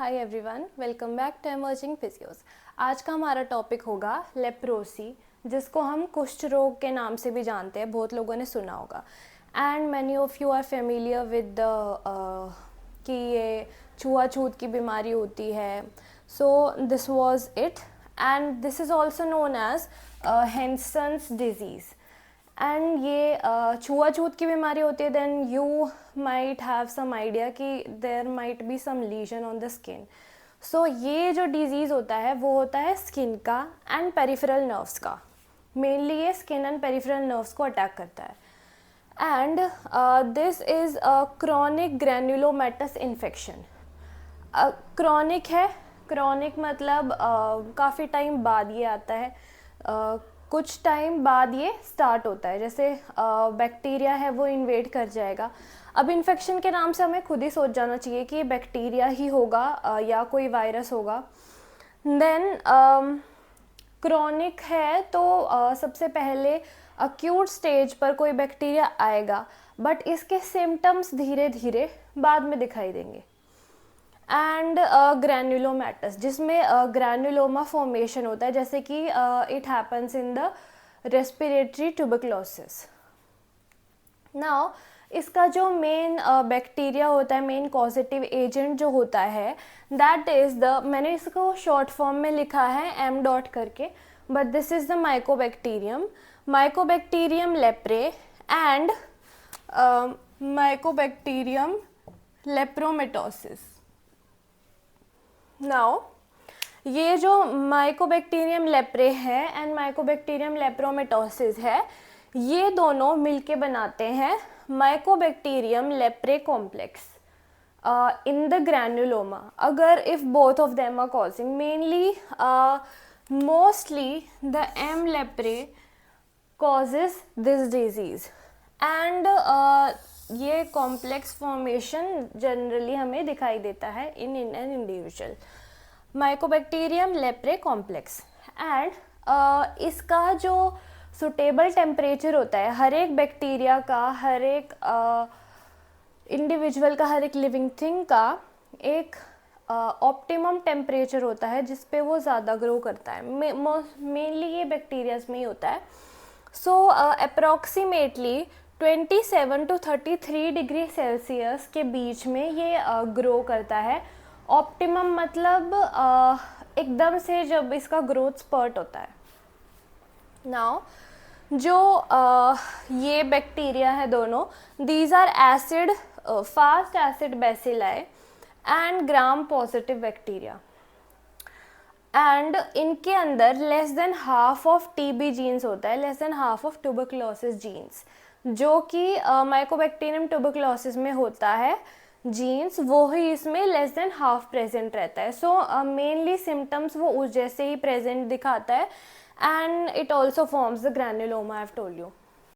Hi everyone, welcome back to emerging physios. आज का हमारा टॉपिक होगा लेप्रोसी, जिसको हम कुष्ठ रोग के नाम से भी जानते हैं। बहुत लोगों ने सुना होगा and many of you are familiar with the कि ये छुआछूत की बीमारी होती है। So this was it and this is also known as Hansen's disease. And ये छुआछूत की बीमारी होती है। Then you might have some idea कि there might be some lesion on the skin. So ये जो डिजीज़ होता है वो होता है स्किन का एंड पेरिफेरल नर्व्स का। मेनली ये स्किन एंड पेरिफेरल नर्व्स को अटैक करता है and this is a chronic granulomatous infection. Chronic है, क्रॉनिक मतलब काफ़ी टाइम बाद ये आता है। कुछ टाइम बाद ये स्टार्ट होता है। जैसे बैक्टीरिया है वो इन्वेड कर जाएगा। अब इन्फेक्शन के नाम से हमें खुद ही सोच जाना चाहिए कि बैक्टीरिया ही होगा या कोई वायरस होगा। देन क्रॉनिक है तो सबसे पहले अक्यूट स्टेज पर कोई बैक्टीरिया आएगा, बट इसके सिम्टम्स धीरे धीरे बाद में दिखाई देंगे। एंड ग्रैन्युलोमेटस, जिसमें ग्रैन्युलोमा फॉर्मेशन होता है, जैसे कि it happens in the respiratory tuberculosis. Now इसका जो मेन बैक्टीरिया होता है, मेन कॉजेटिव एजेंट जो होता है, दैट इज़ द, मैंने इसको शॉर्ट फॉर्म में लिखा है एम डॉट करके, but this is the mycobacterium leprae and mycobacterium lepromatosis. Now ये जो माइकोबैक्टीरियम लेप्रे है एंड माइकोबैक्टीरियम लेप्रोमेटोसिस है, ये दोनों मिलके बनाते हैं mycobacterium leprae complex in the granuloma. अगर if both of them are causing, mainly mostly the M leprae causes this disease and ये कॉम्प्लेक्स फॉर्मेशन जनरली हमें दिखाई देता है in an individual mycobacterium leprae complex. And इसका जो suitable temperature होता है हर एक बैक्टीरिया का, हर एक इंडिविजुअल का, हर एक लिविंग थिंग का एक ऑप्टिमम टेम्परेचर होता है जिस पे वो ज़्यादा ग्रो करता है। मेनली ये बैक्टीरियाज में ही होता है। सो अप्रॉक्सीमेटली 27 to 33 डिग्री सेल्सियस के बीच में ये ग्रो करता है। ऑप्टिमम मतलब एकदम से जब इसका ग्रोथ स्पर्ट होता है। नाउ जो ये बैक्टीरिया है दोनों, these are acid, fast acid bacilli and gram positive bacteria. And इनके अंदर less than half of TB genes होता है, less than half of tuberculosis genes, जो कि माइकोबैक्टीरियम ट्यूबरक्लोसिस में होता है जीन्स, वो ही इसमें लेस देन हाफ प्रेजेंट रहता है। सो मेनली सिम्टम्स वो उस जैसे ही प्रेजेंट दिखाता है and it also forms the granuloma, I have told you.